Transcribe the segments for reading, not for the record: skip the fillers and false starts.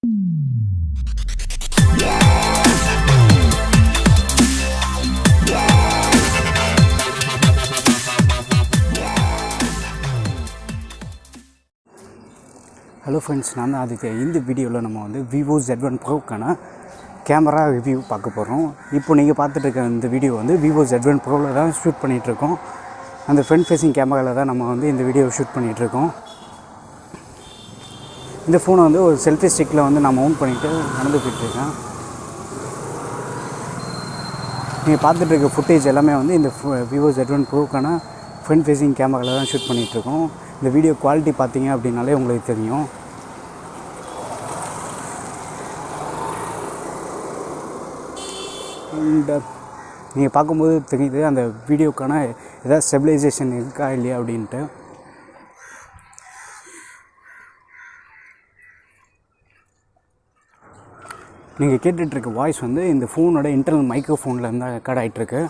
Hello friends, நான் தான் ஆதித்யா. இந்த வீடியோவில் நம்ம வந்து VIVO Z1 PROக்கான கேமரா ரிவ்யூ பார்க்க போகிறோம். இப்போ நீங்கள் பார்த்துட்டு இருக்க இந்த வீடியோ வந்து VIVO Z1 PROவில் தான் ஷூட் பண்ணிகிட்ருக்கோம். அந்த ஃப்ரண்ட் ஃபேஸிங் கேமராவில் தான் நம்ம வந்து இந்த வீடியோவை ஷூட் பண்ணிகிட்ருக்கோம். இந்த ஃபோனை வந்து ஒரு செல்ஃபி ஸ்டிக்கில் வந்து நான் மவுண்ட் பண்ணிவிட்டு நடந்து போயிட்டுருக்கேன். நீங்கள் பார்த்துட்டு இருக்க ஃபுட்டேஜ் எல்லாமே வந்து இந்த VIVO Z1 PROக்கான ஃப்ரண்ட் ஃபேஸிங் கேமராவில் தான் ஷூட் பண்ணிகிட்ருக்கோம். இந்த வீடியோ குவாலிட்டி பார்த்தீங்க அப்படின்னாலே உங்களுக்கு தெரியும். அண்ட் நீங்கள் பார்க்கும்போது தெரியுது அந்த வீடியோக்கான ஏதாவது ஸ்டெபிலைசேஷன் இருக்கா இல்லையா அப்படின்ட்டு. நீங்கள் கேட்டுட்ருக்க வாய்ஸ் வந்து இந்த ஃபோனோட இன்டர்னல் மைக்ரோஃபோனில் இருந்தால் ரெக்கார்ட் ஆகிட்டுருக்கு.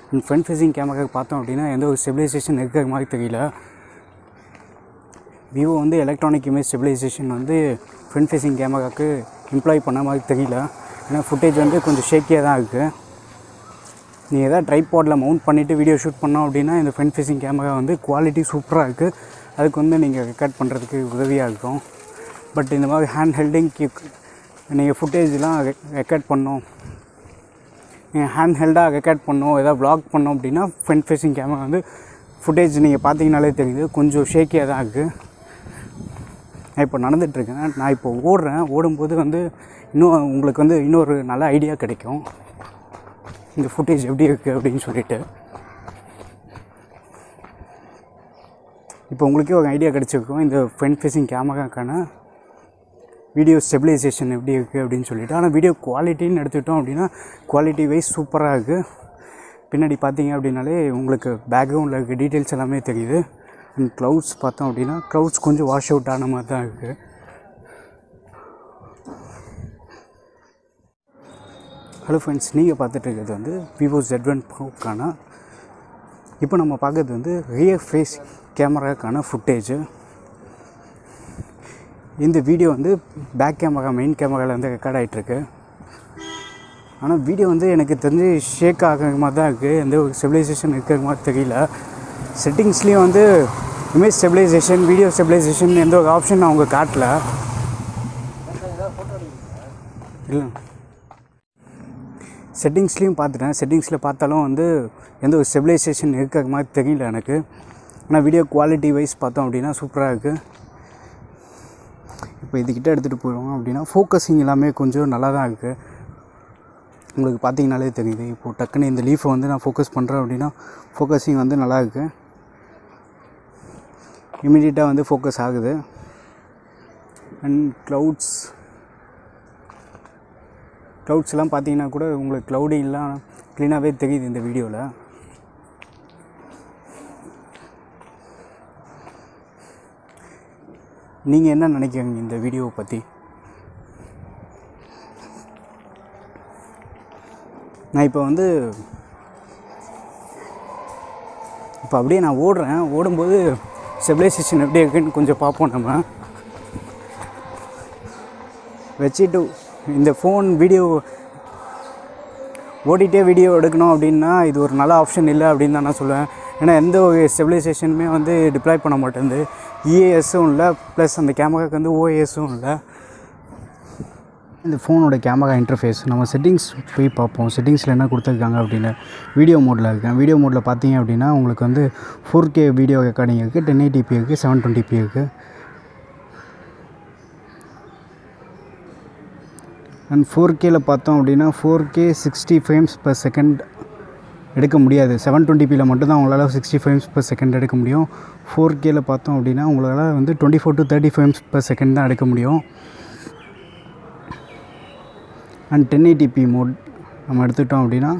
அண்ட் ஃப்ரண்ட் ஃபேஸிங் கேமராவுக்கு பார்த்தோம் அப்படின்னா எந்த ஒரு ஸ்டெபிலைசேஷன் இருக்கிற மாதிரி தெரியல. விவோ வந்து எலக்ட்ரானிக் இமேஜ் ஸ்டெபிலைசேஷன் வந்து ஃப்ரண்ட் ஃபேஸிங் கேமராவுக்கு எம்ப்ளாய் பண்ண மாதிரி தெரியல. ஏன்னா ஃபுட்டேஜ் வந்து கொஞ்சம் ஷேக்கியாக தான் இருக்குது. நீங்கள் எதாவது ட்ரைபாடில் மவுண்ட் பண்ணிவிட்டு வீடியோ ஷூட் பண்ணோம் அப்படின்னா இந்த ஃப்ரண்ட் ஃபேஸிங் கேமரா வந்து குவாலிட்டி சூப்பராக இருக்குது. அதுக்கு வந்து நீங்கள் ரெக்கார்ட் பண்ணுறதுக்கு உதவியாக இருக்கும். பட் இந்த மாதிரி ஹேண்ட் ஹெல்டிங் நீங்கள் ஃபுட்டேஜ்லாம் ரெக்கார்ட் பண்ணோம், நீங்கள் ஹேண்ட் ஹெல்டாக ரெக்கார்ட் பண்ணோம், எதாவது வ்ளாக் பண்ணோம் அப்படின்னா ஃப்ரண்ட் ஃபேஸிங் கேமரா வந்து ஃபுட்டேஜ் நீங்கள் பார்த்தீங்கனாலே தெரியுது கொஞ்சம் ஷேக்கியாக தான் இருக்குது. நான் இப்போ நடந்துகிட்ருக்கேன். நான் இப்போ ஓடும்போது வந்து இன்னும் உங்களுக்கு வந்து இன்னொரு நல்ல ஐடியா கிடைக்கும் இந்த ஃபுட்டேஜ் எப்படி இருக்குது அப்படின்னு சொல்லிட்டு. இப்போ உங்களுக்கே ஒரு ஐடியா கிடச்சிருக்கும் இந்த ஃப்ரண்ட் ஃபேஸிங் கேமராக்கான வீடியோ ஸ்டெபிலைசேஷன் எப்படி இருக்குது அப்படின்னு சொல்லிட்டு. ஆனால் வீடியோ குவாலிட்டின்னு எடுத்துக்கிட்டோம் அப்படின்னா குவாலிட்டி வைஸ் சூப்பராக இருக்குது. பின்னாடி பார்த்தீங்க அப்படின்னாலே உங்களுக்கு பேக்ரவுண்டில் இருக்க டீட்டெயில்ஸ் எல்லாமே தெரியுது. அண்ட் க்ளவுட்ஸ் பார்த்தோம் அப்படின்னா க்ளவுட்ஸ் கொஞ்சம் வாஷ் அவுட் ஆன மாதிரி தான் இருக்குது. ஹலோ ஃப்ரெண்ட்ஸ், நீங்கள் பார்த்துட்டு இருக்கிறது வந்து VIVO Z1 PROக்கான இப்போ நம்ம பார்க்குறது வந்து ரியர் ஃபேஸ் கேமராக்கான ஃபுட்டேஜு. இந்த வீடியோ வந்து பேக் கேமரா மெயின் கேமராவில் வந்து ரெக்கார்ட் ஆகிட்டுருக்கு. ஆனால் வீடியோ வந்து எனக்கு தெரிஞ்சு ஷேக் ஆகிற மாதிரி தான் இருக்குது. எந்த ஒரு ஸ்டெபிலைசேஷன் இருக்கிற மாதிரி தெரியல. செட்டிங்ஸ்லேயும் வந்து இமேஜ் ஸ்டெபிலைசேஷன், வீடியோ ஸ்டெபிலைசேஷன் எந்த ஒரு ஆப்ஷன் அவங்க காட்டல. இல்லை, செட்டிங்ஸ்லேயும் பார்த்துட்டேன். செட்டிங்ஸில் பார்த்தாலும் வந்து எந்த ஒரு ஸ்டெபிலைசேஷன் இருக்கிற மாதிரி தெரியல எனக்கு. ஆனால் வீடியோ குவாலிட்டி வைஸ் பார்த்தோம் அப்படின்னா சூப்பராக இருக்குது. இப்போ இதுக்கிட்ட எடுத்துகிட்டு போயிடுவோம் அப்படின்னா ஃபோக்கஸிங் எல்லாமே கொஞ்சம் நல்லா தான் இருக்குது. உங்களுக்கு பார்த்தீங்கனாலே தெரியுது. இப்போது டக்குன்னு இந்த லீஃபை வந்து நான் ஃபோக்கஸ் பண்ணுறேன் அப்படின்னா ஃபோக்கஸிங் வந்து நல்லா இருக்குது. இமீடியட்டாக வந்து ஃபோக்கஸ் ஆகுது. அண்ட் க்ளவுட்ஸ்லாம் பார்த்தீங்கன்னா கூட உங்களுக்கு க்ளவுடிங்லாம் க்ளீனாகவே தெரியுது இந்த வீடியோவில். நீங்கள் என்ன நினைக்கிறீங்க இந்த வீடியோவை பற்றி? நான் இப்போ அப்படியே நான் ஓடும்போது ஸ்டெபிலைசேஷன் எப்படி இருக்குன்னு கொஞ்சம் பார்ப்போம். நம்ம வச்சுட்டு இந்த ஃபோன் வீடியோ ஓடிட்டே வீடியோ எடுக்கணும் அப்படின்னா இது ஒரு நல்ல ஆப்ஷன் இல்லை அப்படின்னு தான் நான் சொல்லுவேன். ஏன்னா எந்த ஒரு ஸ்டெபிலைசேஷனுமே வந்து டிப்ளாய் பண்ண மாட்டேங்குது. EASும் இல்லை, ப்ளஸ் அந்த கேமராவுக்கு வந்து OASும் இல்லை. இந்த ஃபோனோட கேமரா இன்டர்ஃபேஸ் நம்ம செட்டிங்ஸ் போய் பார்ப்போம். செட்டிங்ஸில் என்ன கொடுத்துருக்காங்க அப்படின்னு. வீடியோ மோடில் இருக்கேன். வீடியோ மோடில் பார்த்தீங்க அப்படின்னா உங்களுக்கு வந்து 4K வீடியோ ரெக்கார்டிங் இருக்குது, 1080p இருக்குது, 720p இருக்குது. அண்ட் 4Kல பார்த்தோம் அப்படின்னா 4K 60 frames per second எடுக்க முடியாது. 720pல மட்டும்தான் உங்களால் 60 frames per second எடுக்க முடியும். 4Kல பார்த்தோம் அப்படின்னா உங்களால் வந்து 24 to 30 frames per second தான் எடுக்க முடியும். அண்ட் 1080p மோட் நம்ம எடுத்துட்டோம் அப்படின்னா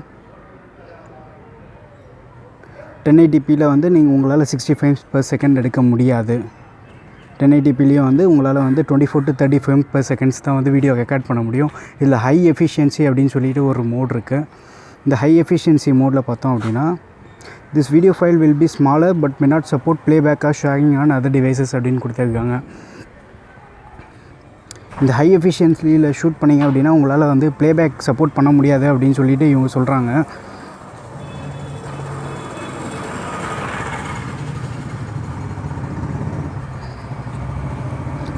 1080pல வந்து உங்களால் 60 frames per second எடுக்க முடியாது. 1080pலேயும் வந்து உங்களால் வந்து 24 to 30 frames per seconds தான் வந்து வீடியோ ரெக்கார்ட் பண்ண முடியும். இதில் ஹை எஃபிஷியன்சி அப்படின்னு சொல்லிட்டு ஒரு மோட் இருக்குது. இந்த ஹை எஃபிஷியன்சி மோடில் பார்த்தோம் அப்படின்னா this video file will be smaller but may not support playback R sharing on other devices அப்படின்னு கொடுத்துருக்காங்க. இந்த ஹை எஃபிஷியன்சியில் ஷூட் பண்ணிங்க அப்படின்னா உங்களால் வந்து ப்ளேபேக் சப்போர்ட் பண்ண முடியாது அப்படின்னு சொல்லிட்டு இவங்க சொல்கிறாங்க.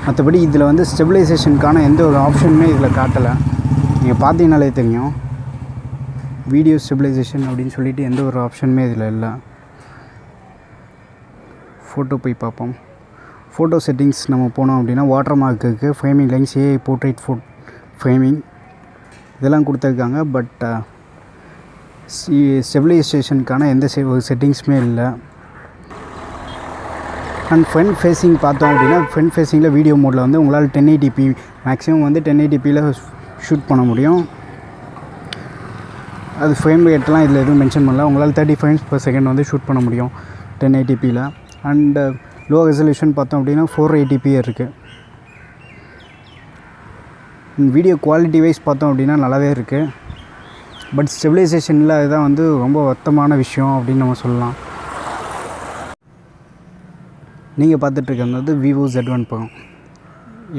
மற்றபடி இதில் வந்து ஸ்டெபிலைசேஷனுக்கான எந்த ஒரு ஆப்ஷனுமே இதில் காட்டலை. நீங்கள் பார்த்தீங்கனாலே தெரியும், வீடியோ ஸ்டெபிலைசேஷன் அப்படின்னு சொல்லிட்டு எந்த ஒரு ஆப்ஷனுமே இதில் இல்லை. ஃபோட்டோ போய் பார்ப்போம். ஃபோட்டோ செட்டிங்ஸ் நம்ம போனோம் அப்படின்னா வாட்டர் மார்க் இருக்குது, framing lens, AI portrait framing இதெல்லாம் கொடுத்துருக்காங்க. பட் ஸ்டெபிலைசேஷனுக்கான எந்த செட்டிங்ஸுமே இல்லை. அண்ட் ஃப்ரண்ட் ஃபேஸிங் பார்த்தோம் அப்படின்னா ஃப்ரண்ட் ஃபேஸிங்கில் வீடியோ மோடில் வந்து உங்களால் 1080p மேக்ஸிமம் வந்து 1080pயில் ஷூட் பண்ண முடியும். அது ஃப்ரேம் ரேட்லாம் இதில் எதுவும் மென்ஷன் பண்ணல. உங்களால் 30 frames per second வந்து ஷூட் பண்ண முடியும் 1080pயில். அண்டு லோ ரெசல்யூஷன் பார்த்தோம் அப்படின்னா 480p இருக்குது. வீடியோ குவாலிட்டி வைஸ் பார்த்தோம் அப்படின்னா நல்லாவே இருக்குது. பட் ஸ்டெபிலைசேஷனில் அதுதான் வந்து ரொம்ப வருத்தமான விஷயம் அப்படின்னு நம்ம சொல்லலாம். நீங்கள் பார்த்துட்ருக்கிறது வந்து VIVO Z1 PRO.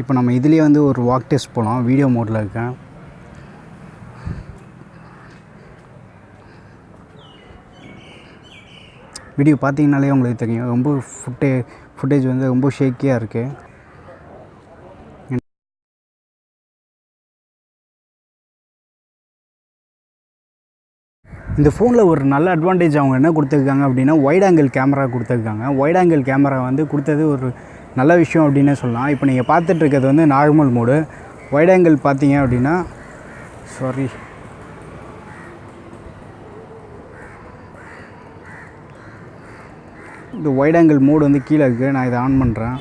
இப்போ நம்ம இதுலேயே வந்து ஒரு வாக் டெஸ்ட் போகலாம். வீடியோ மோடில் இருக்கேன். வீடியோ பார்த்தீங்கனாலே உங்களுக்கு தெரியும், ரொம்ப ஃபுட்டேஜ் வந்து ரொம்ப ஷேக்கியாக இருக்குது. இந்த ஃபோனில் ஒரு நல்ல அட்வான்டேஜ் அவங்க என்ன கொடுத்துருக்காங்க அப்படின்னா வைட் ஆங்கிள் கேமரா கொடுத்துருக்காங்க. வைட் ஆங்கிள் கேமரா வந்து கொடுத்தது ஒரு நல்ல விஷயம் அப்படின்னே சொல்லலாம். இப்போ நீங்கள் பார்த்துட்ருக்கிறது வந்து நார்மல் மோடு. வைட் ஆங்கிள் பார்த்தீங்க அப்படின்னா இந்த வைட் ஆங்கிள் மோடு வந்து கீழே இருக்குது. நான் இதை ஆன் பண்ணுறேன்.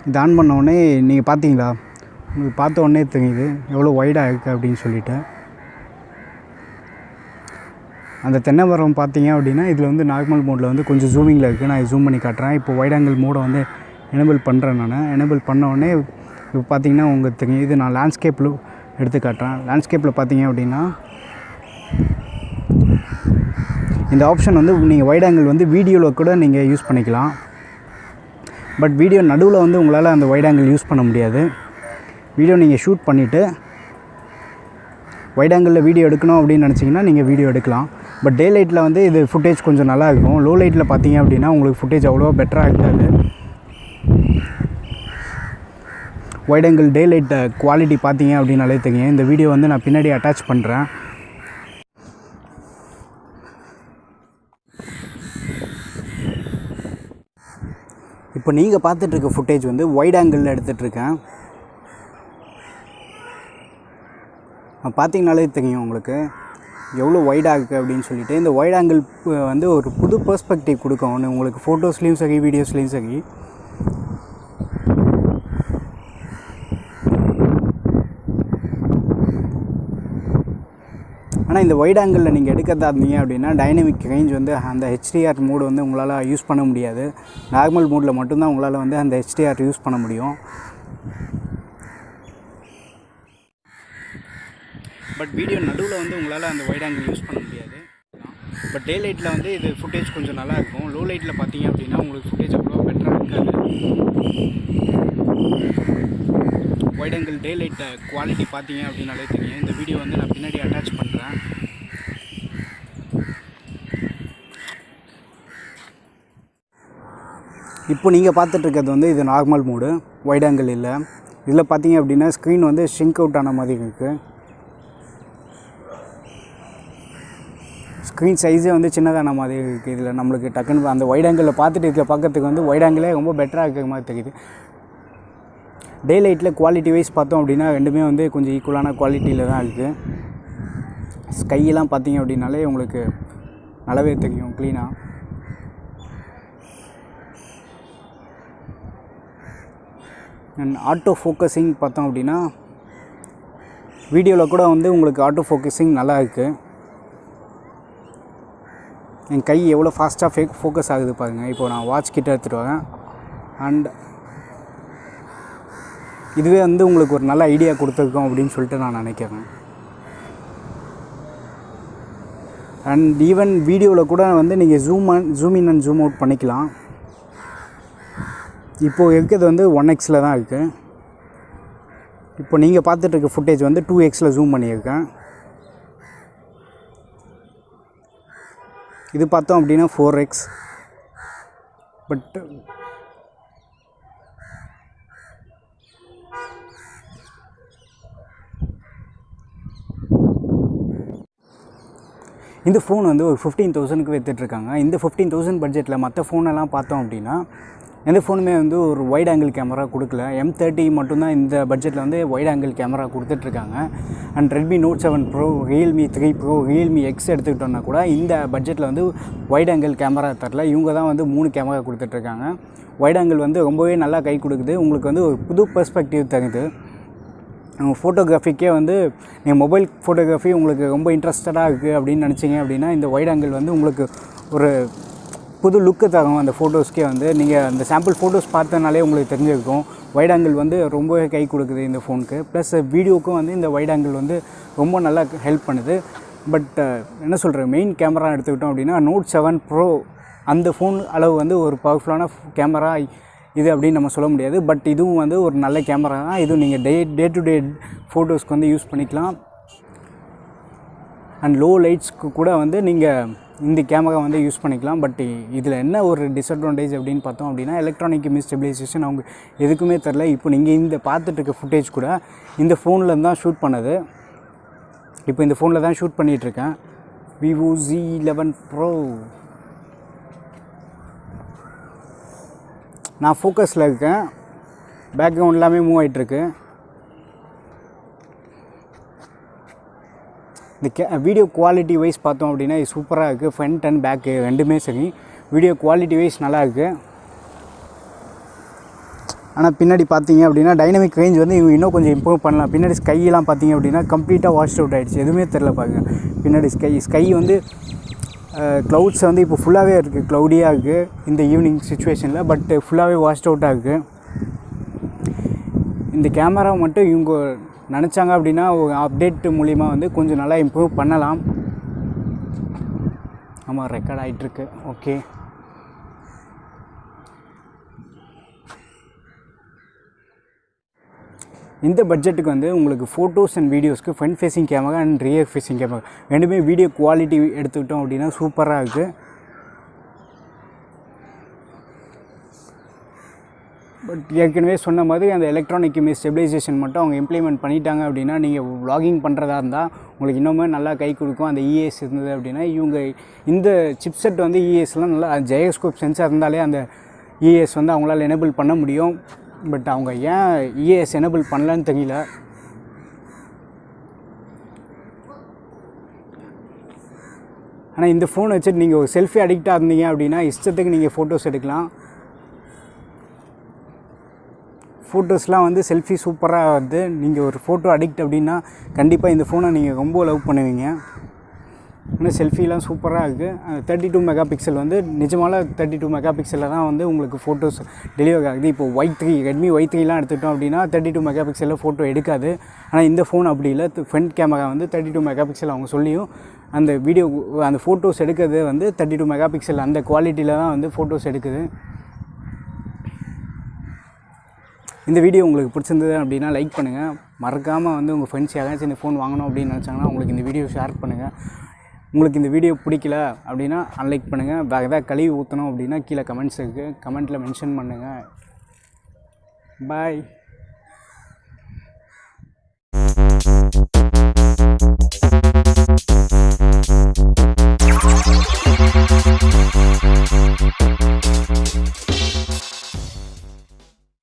இது ஆன் பண்ண உடனே நீங்கள் பார்த்தீங்களா, உங்களுக்கு பார்த்த உடனே தெரியுது எவ்வளோ வைடாக இருக்குது அப்படின்னு சொல்லிட்டு. அந்த தென்னை மரம் பார்த்தீங்க அப்படின்னா இதில் வந்து நார்மல் மோடில் வந்து கொஞ்சம் ஜூமிங்கில் இருக்குது. நான் ஜூம் பண்ணி காட்டுறேன். இப்போ வைட் ஆங்கிள் மோடை வந்து எனேபிள் பண்ணுறேன். எனேபிள் பண்ண உடனே இப்போ பார்த்தீங்கன்னா உங்களுக்கு தெரியும். இது நான் லேண்ட்ஸ்கேப்பில் எடுத்து காட்டுறேன். லேண்ட்ஸ்கேப்பில் பார்த்தீங்க அப்படின்னா இந்த ஆப்ஷன் வந்து நீங்கள் வைட் ஆங்கிள் வந்து வீடியோவில் கூட நீங்கள் யூஸ் பண்ணிக்கலாம். பட் வீடியோ நடுவில் வந்து உங்களால் அந்த வைட் ஆங்கிள் யூஸ் பண்ண முடியாது. வீடியோ நீங்கள் ஷூட் பண்ணிவிட்டு வைட் ஆங்கிளில் வீடியோ எடுக்கணும் அப்படின்னு நினச்சிங்கன்னா நீங்கள் வீடியோ எடுக்கலாம். பட் டே லைட்டில் வந்து இது ஃபுட்டேஜ் கொஞ்சம் நல்லா இருக்கும். லோ லைட்டில் பார்த்தீங்க அப்படின்னா உங்களுக்கு ஃபுட்டேஜ் அவ்வளோவா பெட்டராக இருக்காது. வைட் ஆங்கிள் டே லைட் குவாலிட்டி பார்த்தீங்க அப்படின்னாலே தெரியும். இந்த வீடியோ வந்து நான் பின்னாடி அட்டாச் பண்ணுறேன். இப்போ நீங்கள் பார்த்துட்ருக்க ஃபுட்டேஜ் வந்து வைட் ஆங்கிளில் எடுத்துகிட்ருக்கேன். பார்த்தீங்கனாலே தெரியும் உங்களுக்கு எவ்வளோ வைடாக இருக்குது அப்படின்னு சொல்லிட்டு. இந்த வைட் ஆங்கிள் வந்து ஒரு புது பெர்ஸ்பெக்டிவ் கொடுக்கும் ஒன்று உங்களுக்கு, ஃபோட்டோஸ்லேயும் சரி வீடியோஸ்லேயும் சரி. ஆனால் இந்த வைட் ஆங்கிளில் நீங்கள் எடுக்கிறதா இருந்தீங்க அப்படின்னா டைனமிக் ரேஞ்ச் வந்து அந்த HDR மோடு வந்து உங்களால் யூஸ் பண்ண முடியாது. நார்மல் மோடில் மட்டும்தான் உங்களால் வந்து அந்த HDR யூஸ் பண்ண முடியும். பட் வீடியோ நடுவில் வந்து உங்களால் அந்த வைட் ஆங்கிள் யூஸ் பண்ண முடியாது. பட் டே லைட்டில் வந்து இது ஃபுட்டேஜ் கொஞ்சம் நல்லா இருக்கும். லோ லைட்டில் பார்த்தீங்க அப்படின்னா உங்களுக்கு ஃபுட்டேஜ் அவ்வளோ பெட்டராக இருக்காது. வைட் ஆங்கிள் டே லைட் குவாலிட்டி பார்த்தீங்க அப்படின்னாலே தெரியும். இந்த வீடியோ வந்து நான் பின்னாடி அட்டாச் பண்ணுறேன். இப்போ நீங்கள் பார்த்துட்ருக்கிறது வந்து இது நார்மல் மோடு, வைட் ஆங்கிள் இல்லை. இதில் பார்த்தீங்க அப்படின்னா ஸ்க்ரீன் வந்து ஷ்ரிங்க் அவுட் ஆன மாதிரி இருக்குது. ஸ்க்ரீன் சைஸே வந்து சின்னதான மாதிரி இருக்குது. இதில் நம்மளுக்கு டக்குன்னு அந்த வைட் ஆங்கிளில் பார்த்துட்டு இதில் பார்க்கறதுக்கு வந்து வைட் ஆங்கிளே ரொம்ப பெட்டராக இருக்கிற மாதிரி தெரியுது. டே லைட்டில் குவாலிட்டி வைஸ் பார்த்தோம் அப்படின்னா ரெண்டுமே வந்து கொஞ்சம் ஈக்குவலான குவாலிட்டியில் தான் இருக்குது. ஸ்கையெல்லாம் பார்த்தீங்க அப்படின்னாலே உங்களுக்கு நல்லாவே தெரியும் க்ளீனாக. அண்ட் ஆட்டோ ஃபோக்கஸிங் பார்த்தோம் அப்படின்னா வீடியோவில் கூட வந்து உங்களுக்கு ஆட்டோ ஃபோக்கஸிங் நல்லா இருக்குது. என் கை எவ்வளோ ஃபாஸ்ட்டாக ஃபோக்கஸ் ஆகுது பாருங்கள். இப்போ நான் வாட்ச் கிட்ட எடுத்துகிட்டு வரேன். அண்ட் இதுவே வந்து உங்களுக்கு ஒரு நல்ல ஐடியா கொடுத்துருக்கோம் அப்படின்னு சொல்லிட்டு நான் நினைக்கிறேன். அண்ட் ஈவன் வீடியோவில் கூட வந்து நீங்கள் zoom in and zoom out பண்ணிக்கலாம். இப்போது இருக்கிறது வந்து 1xல தான் இருக்குது. இப்போ நீங்கள் பார்த்துட்டு இருக்க ஃபுட்டேஜ் வந்து 2xல ஜூம் பண்ணியிருக்கேன். இது பார்த்தோம் அப்படின்னா 4x. பட் இந்த ஃபோன் வந்து ஒரு 15,000க்கு விற்றுட்ருக்காங்க. இந்த 15,000 பட்ஜெட்டில் மற்ற ஃபோனெல்லாம் பார்த்தோம் அப்படின்னா எந்த ஃபோனுமே வந்து ஒரு வைட் ஆங்கிள் கேமரா கொடுக்கல. M30 மட்டும்தான் இந்த பட்ஜெட்டில் வந்து வைட் ஆங்கிள் கேமரா கொடுத்துட்ருக்காங்க. And Redmi note 7 pro, Realme 3 pro, Realme X எடுத்துக்கிட்டோன்னா கூட இந்த பட்ஜெட்டில் வந்து வைட் ஆங்கிள் கேமரா தரல. இவங்க தான் வந்து 3 கேமரா கொடுத்துட்ருக்காங்க. வைட் ஆங்கிள் வந்து ரொம்பவே நல்லா கை கொடுக்குது. உங்களுக்கு வந்து ஒரு புது பெர்ஸ்பெக்டிவ் தருது. ஃபோட்டோகிராஃபிக்கே வந்து நீங்கள் மொபைல் ஃபோட்டோகிராஃபி உங்களுக்கு ரொம்ப இன்ட்ரெஸ்டடாக இருக்குது அப்படின்னு நினச்சிங்க அப்படின்னா இந்த வைட் ஆங்கிள் வந்து உங்களுக்கு ஒரு புது லுக்கு தரும். அந்த ஃபோட்டோஸ்க்கே வந்து நீங்கள் அந்த சாம்பிள் ஃபோட்டோஸ் பார்த்தனாலே உங்களுக்கு தெரிஞ்சிருக்கும். வைட் ஆங்கிள் வந்து ரொம்பவே கை கொடுக்குது இந்த ஃபோனுக்கு. ப்ளஸ் வீடியோவுக்கும் வந்து இந்த வைட் ஆங்கிள் வந்து ரொம்ப நல்லா ஹெல்ப் பண்ணுது. பட் என்ன சொல்கிறேன், மெயின் கேமரா எடுத்துக்கிட்டோம் அப்படின்னா நோட் 7 ப்ரோ அந்த ஃபோன் அளவு வந்து ஒரு பவர்ஃபுல்லான கேமரா இது அப்படின்னு நம்ம சொல்ல முடியாது. பட் இதுவும் வந்து ஒரு நல்ல கேமரா தான். இதுவும் நீங்கள் டே டு டே ஃபோட்டோஸ்க்கு வந்து யூஸ் பண்ணிக்கலாம். அண்ட் லோ லைட்ஸ்க்கு கூட வந்து நீங்கள் இந்த கேமரா வந்து யூஸ் பண்ணிக்கலாம். பட் இதில் என்ன ஒரு டிஸ்அட்வான்டேஜ் அப்படின்னு பார்த்தோம் அப்படின்னா எலக்ட்ரானிக் இமேஜ் ஸ்டெபிலைசேஷன் அவங்க எதுக்குமே தெரில. இப்போ நீங்கள் இந்த பார்த்துட்டு இருக்க ஃபுட்டேஜ் கூட இந்த ஃபோனில் தான் ஷூட் பண்ணது. இப்போ இந்த ஃபோனில் தான் ஷூட் பண்ணிகிட்ருக்கேன். VIVO Z1 PRO. நான் ஃபோக்கஸில் இருக்கேன். பேக்ரவுண்ட் எல்லாமே மூவ் ஆகிட்டுருக்கு. இந்த வீடியோ குவாலிட்டி வைஸ் பார்த்தோம் அப்படின்னா இது சூப்பராக இருக்குது. ஃப்ரண்ட் அண்ட் பேக்கு ரெண்டுமே சரி. வீடியோ குவாலிட்டி வைஸ் நல்லா இருக்குது. ஆனால் பின்னாடி பார்த்தீங்க அப்படின்னா டைனமிக் ரேஞ்ச் வந்து இவங்க இன்னும் கொஞ்சம் இம்ப்ரூவ் பண்ணலாம். பின்னாடி ஸ்கையெல்லாம் பார்த்தீங்க அப்படின்னா கம்ப்ளீட்டாக வாஷ் அவுட் ஆகிடுச்சு. எதுவுமே தெரில பாருங்க. பின்னாடி ஸ்கை வந்து க்ளவுட்ஸ் வந்து இப்போ ஃபுல்லாகவே இருக்குது. க்ளவுடியாக இருக்குது இந்த ஈவினிங் சுச்சுவேஷனில். பட் ஃபுல்லாகவே வாஷ்ட் அவுட்டாக இருக்குது. இந்த கேமரா மட்டும் இவங்க நினச்சாங்க அப்படின்னா ஒரு அப்டேட் மூலிமா வந்து கொஞ்சம் நல்லா இம்ப்ரூவ் பண்ணலாம். ஆமாம், ரெக்கார்ட் ஆகிட்டுருக்கு. ஓகே, இந்த பட்ஜெட்டுக்கு வந்து உங்களுக்கு ஃபோட்டோஸ் அண்ட் வீடியோஸ்க்கு front facing camera and rear facing camera ரெண்டுமே வீடியோ குவாலிட்டி எடுத்துக்கிட்டோம் அப்படின்னா சூப்பராக இருக்குது. பட் ஏற்கனவே சொன்ன மாதிரி அந்த எலக்ட்ரானிக் இமேஜ் ஸ்டெபிலைசேஷன் மட்டும் அவங்க இம்ப்ளிமெண்ட் பண்ணிட்டாங்க அப்படின்னா நீங்கள் vlogging பண்ணுறதா இருந்தால் உங்களுக்கு இன்னுமே நல்லா கை கொடுக்கும். அந்த EAS இருந்தது அப்படின்னா இவங்க இந்த சிப்செட் வந்து EASலாம் நல்லா ஜெயஸ்கோப் சென்சார் இருந்தாலே அந்த EAS வந்து அவங்களால எனேபிள் பண்ண முடியும். பட் அவங்க ஏன் EAS எனேபிள் பண்ணலன்னு தெரியல. ஆனால் இந்த ஃபோன் வச்சுட்டு நீங்கள் ஒரு செல்ஃபி அடிக்டாக இருந்தீங்க அப்படின்னா இஷ்டத்துக்கு நீங்கள் ஃபோட்டோஸ் எடுக்கலாம். ஃபோட்டோஸ்லாம் வந்து செல்ஃபி சூப்பராக வருது. நீங்கள் ஒரு ஃபோட்டோ அடிக்ட் அப்படின்னா கண்டிப்பாக இந்த ஃபோனை நீங்கள் ரொம்ப லவ் பண்ணுவீங்க. ஆனால் செல்ஃபிலாம் சூப்பராக இருக்குது. 32 மெகா பிக்சல் வந்து நிஜமான 32 மெகா பிக்சலில் தான் வந்து உங்களுக்கு ஃபோட்டோஸ் டெலிவரி ஆகுது. இப்போ ரெட்மி Y3லாம் எடுத்துக்கிட்டோம் அப்படின்னா 32 மெகா பிக்சலில் ஃபோட்டோ எடுக்காது. ஆனால் இந்த ஃபோன் அப்படி இல்லை. ஃப்ரண்ட் கேமரா வந்து 32 மெகா பிக்சல் அவங்க சொல்லியும் அந்த வீடியோ அந்த ஃபோட்டோஸ் எடுக்கிறது வந்து 32 மெகா பிக்சல் அந்த குவாலிட்டியில் தான் வந்து ஃபோட்டோஸ் எடுக்குது. இந்த வீடியோ உங்களுக்கு பிடிச்சிருந்தது அப்படின்னா லைக் பண்ணுங்கள். மறக்காமல் வந்து உங்கள் ஃப்ரெண்ட்ஸ் யாராச்சும் இந்த ஃபோன் வாங்கணும் அப்படின்னு நினச்சாங்கன்னா உங்களுக்கு இந்த வீடியோ ஷேர் பண்ணுங்கள். உங்களுக்கு இந்த வீடியோ பிடிக்கல அப்படின்னா அன்லைக் பண்ணுங்கள். வேறு எதாவது கழுவி ஊற்றணும் அப்படின்னா கீழே கமெண்ட்ஸ் இருக்குது, கமெண்ட்டில் மென்ஷன் பண்ணுங்கள். பாய்.